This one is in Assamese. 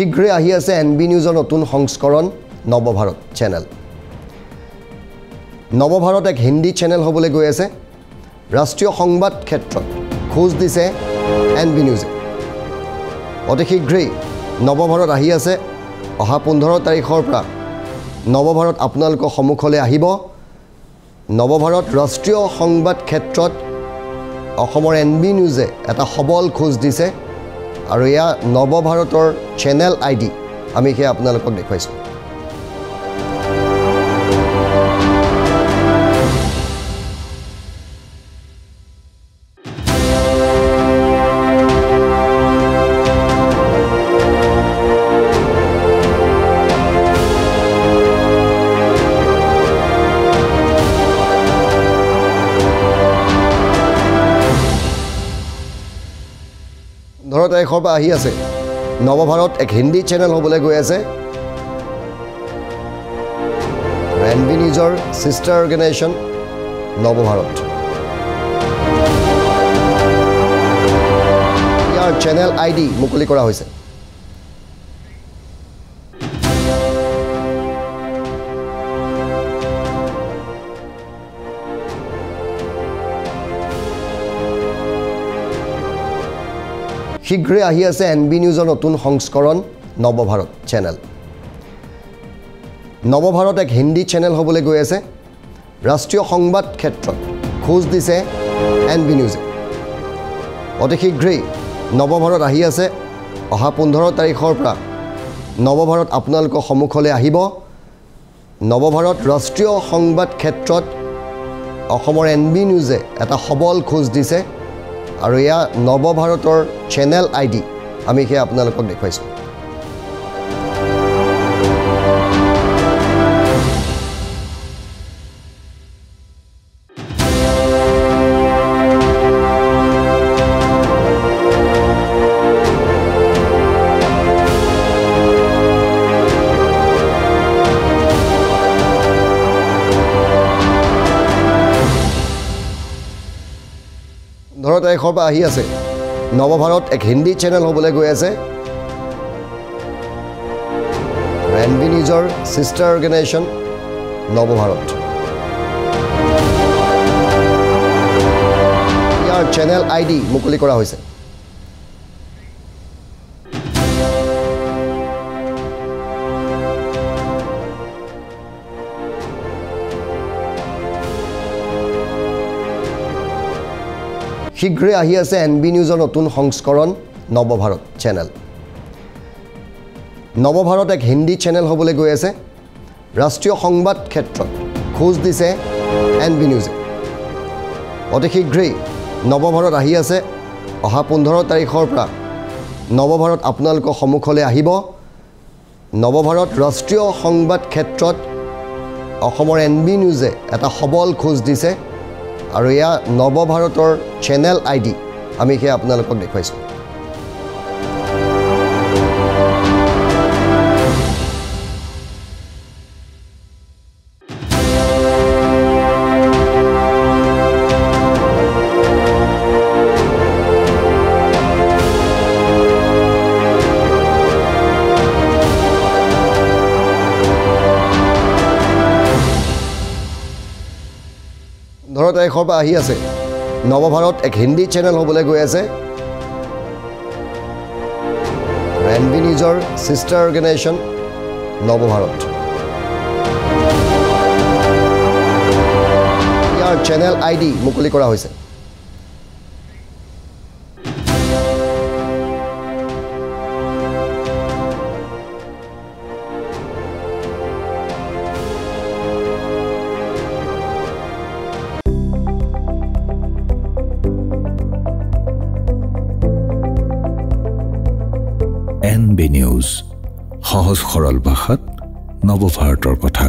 শীঘ্ৰেই আহি আছে এনবি নিউজৰ নতুন সংস্কৰণ নৱভাৰত চেনেল। নৱভাৰত এক হিন্দী চেনেল হ'বলৈ গৈ আছে। ৰাষ্ট্ৰীয় সংবাদ ক্ষেত্ৰত খোজ দিছে এনবি নিউজে। অতি শীঘ্ৰেই নৱভাৰত আহি আছে। অহা 15 তাৰিখৰ পৰা নৱভাৰত আপোনালোকৰ সন্মুখলৈ আহিব। নৱভাৰত ৰাষ্ট্ৰীয় সংবাদ ক্ষেত্ৰত অসমৰ এনবি নিউজে এটা সবল খোজ দিছে আৰু এয়া নৱভাৰতৰ চেনেল আইডি আমি সেয়া আপোনালোকক দেখুৱাইছোঁ। তাৰিখৰ পৰা আহি আছে নৱভাৰত এক হিন্দী চেনেল হ'বলৈ গৈ আছে। এনবি নিউজৰ সিষ্টাৰ অৰ্গেনাইজেশ্যন নৱভাৰত। ইয়াৰ চেনেল আইডি মুকলি কৰা হৈছে। শীঘ্ৰেই আহি আছে এনবি নিউজৰ নতুন সংস্কৰণ নৱভাৰত চেনেল। নৱভাৰত এক হিন্দী চেনেল হ'বলৈ গৈ আছে। ৰাষ্ট্ৰীয় সংবাদ ক্ষেত্ৰত খোজ দিছে এনবি নিউজে। অতি শীঘ্ৰেই নৱভাৰত আহি আছে। অহা 15 তাৰিখৰ পৰা নৱভাৰত আপোনালোকৰ সন্মুখলৈ আহিব। নৱভাৰত ৰাষ্ট্ৰীয় সংবাদ ক্ষেত্ৰত অসমৰ এনবি নিউজে এটা সবল খোজ দিছে আৰু এয়া নৱভাৰতৰ চেনেল আইডি আমি সেয়া আপোনালোকক দেখুৱাইছোঁ। তাৰিখৰ পৰা আহি আছে নৱভাৰত এক হিন্দী চেনেল হ'বলৈ গৈ আছে। এনবি নিউজৰ সিষ্টাৰ অৰ্গেনাইজেশ্যন নৱভাৰত। ইয়াৰ চেনেল আইডি মুকলি কৰা হৈছে। শীঘ্ৰেই আহি আছে এনবি নিউজৰ নতুন সংস্কৰণ নৱভাৰত চেনেল। নৱভাৰত এক হিন্দী চেনেল হ'বলৈ গৈ আছে। ৰাষ্ট্ৰীয় সংবাদ ক্ষেত্ৰত খোজ দিছে এনবি নিউজে। অতি শীঘ্ৰেই নৱভাৰত আহি আছে। অহা 15 তাৰিখৰ পৰা নৱভাৰত আপোনালোকৰ সন্মুখলৈ আহিব। নৱভাৰত ৰাষ্ট্ৰীয় সংবাদ ক্ষেত্ৰত অসমৰ এনবি নিউজে এটা সবল খোজ দিছে আৰু এয়া নৱভাৰতৰ চেনেল আইডি আমি সেয়া আপোনালোকক দেখুৱাইছোঁ। তাৰিখৰ পৰা আহি আছে নৱভাৰত এক হিন্দী চেনেল হ'বলৈ গৈ আছে। এনবি নিউজৰ সিষ্টাৰ অৰ্গেনাইজেশ্যন নৱভাৰত। ইয়াৰ চেনেল আইডি মুকলি কৰা হৈছে। এনবি নিউজ, সহজ সৰল ভাষাত নৱভাৰতৰ কথা।